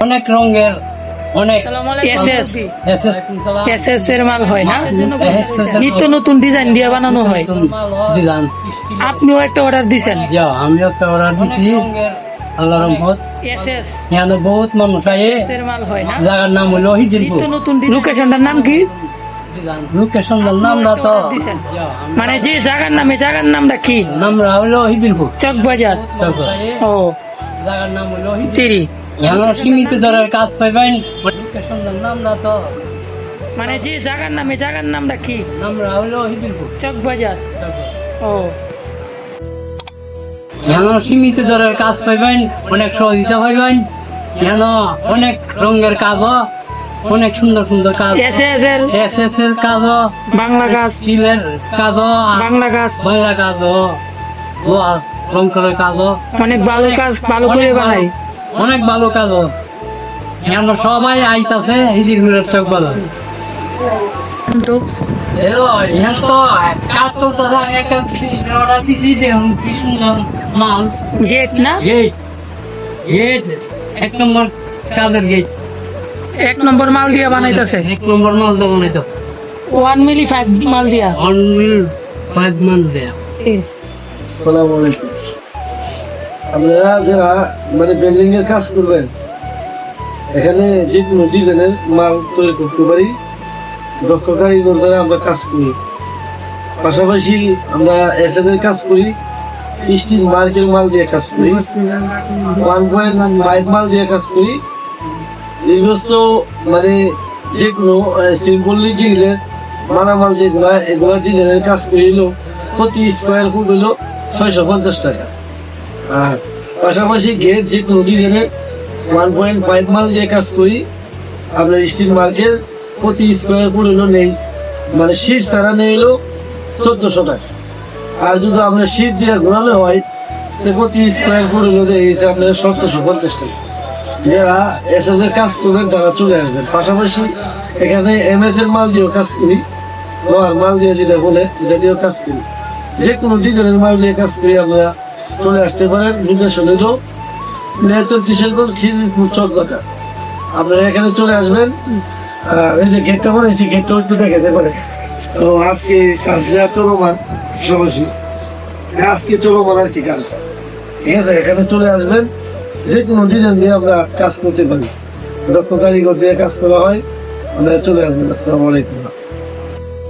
অনেক রঙের অনেক এসএস এর মাল হয় না, নিত্য নতুন ডিজাইন দিয়ে বানানো হয়। ডিজাইন আপনিও একটা অর্ডার দিছেন? আমিও একটা অর্ডার দিছি। আল্লাহ রহমত এসএস এখানে বহুত মানুষ আয়ে। এর মাল হয় না, জায়গার নাম হলো হিজিলপুর। নিত্য নতুন লোকেশনটার নাম কি? লোকেশনের নামটা তো মানে যে জায়গার নামটা কি? নামটা হলো হিজিলপুর চক বাজার। ও জায়গার নাম হলো চিরি। এখানে সীমিত দরের কাজ পাইবেন। লোকেশনের নামটা তো মানে যে জায়গার নামটা কি? নামটা হলো হিজিলপুর চক বাজার। ও এখানে সীমিত দরের কাজ পাইবেন, অনেক সহযোগিতা পাইবেন। এখানে অনেক রঙের কাজ, অনেক সুন্দর সুন্দর কাজ। এসএস এর কাজ, বাংলা কাজ, স্টিলের কাজ, বাংলা কাজ, বাংলা কাজ, রং করার কাজ, অনেক ভালো কাজ, ভালো করে বানাই। অনেক ভালো কাজ। এখানে সবাই আইতাছে হিজিলপুরের চক বাজার। হ্যালো, এখন তো কাজ চলতেছে। একটা অর্ডার দিছি, দেখুন কি সুন্দর মাল। গেট না, গেট গেট 1 নম্বর কাজের গেট। 1 নম্বর মাল দিয়া বানাইতেছে। 1 নম্বর মাল দেবো না তো 1 মিলি 5 মাল দিয়া। অনমিল 5 মাল দেয়া। আসসালামু আলাইকুম। আপনারা যারা মানে বিল্ডিং এর কাজ করবেন, এখানে যে কোনো ডিজাইনের মাল তৈরি করতে পারি। দক্ষ কারিগর দ্বারা আমরা কাজ করি। পাশাপাশি আমরা এসএদের কাজ করি, স্টিল মার্কের মাল দিয়ে কাজ করি, 1.5 মাল দিয়ে কাজ করি। দীর্ঘস্থ মানে যে কোনো সিম্পল লিগিলের মালামাল যেগুলা, এগুলা ডিজাইনের কাজ করি হলো প্রতি স্কোয়ার ফুট হলো 650 টাকা। আর পাশাপাশি গেট যে কোনো ডিজাইনের 1.5 মাল দিয়ে কাজ করি। আপনার স্টিল মার্কের প্রতি স্কোয়ার ফুট হলো নেই, মানে শীত ছাড়া নেই হলো 1400 টাকা। আর যদি আপনার শীত দিয়ে ঘোরানো হয় তো প্রতি স্কোয়ার ফুট হলো যে আপনার 1750 টাকা। যারা এসএদের কাজ করবেন তারা চলে আসবেন। পাশাপাশি এখানে এমএস এর মাল দিয়েও কাজ করি, লোহার মাল দিয়ে যেটা বলে এটা দিয়েও কাজ করি। যে কোনো ডিজাইনের মাল দিয়ে কাজ করি। আপনারা চলে আসতে পারেন। লোকেশন হলো মেহেরপুর কিশোরগঞ্জ খিদিরপুর চক বাজার। আপনারা এখানে চলে আসবেন। এই যে গেটটা বানাইছি, গেটটা একটু দেখাতে পারে। তো আজকে কাজটা চলমান সমাসী, আজকে চলমান আর কি কাজ। ঠিক আছে, এখানে চলে আসবেন। যে কোনো ডিজাইন দিয়ে আমরা কাজ করতে পারি। দক্ষ কারিগর দিয়ে কাজ করা হয়। আমরা চলে আসবেন। আসসালামু আলাইকুম।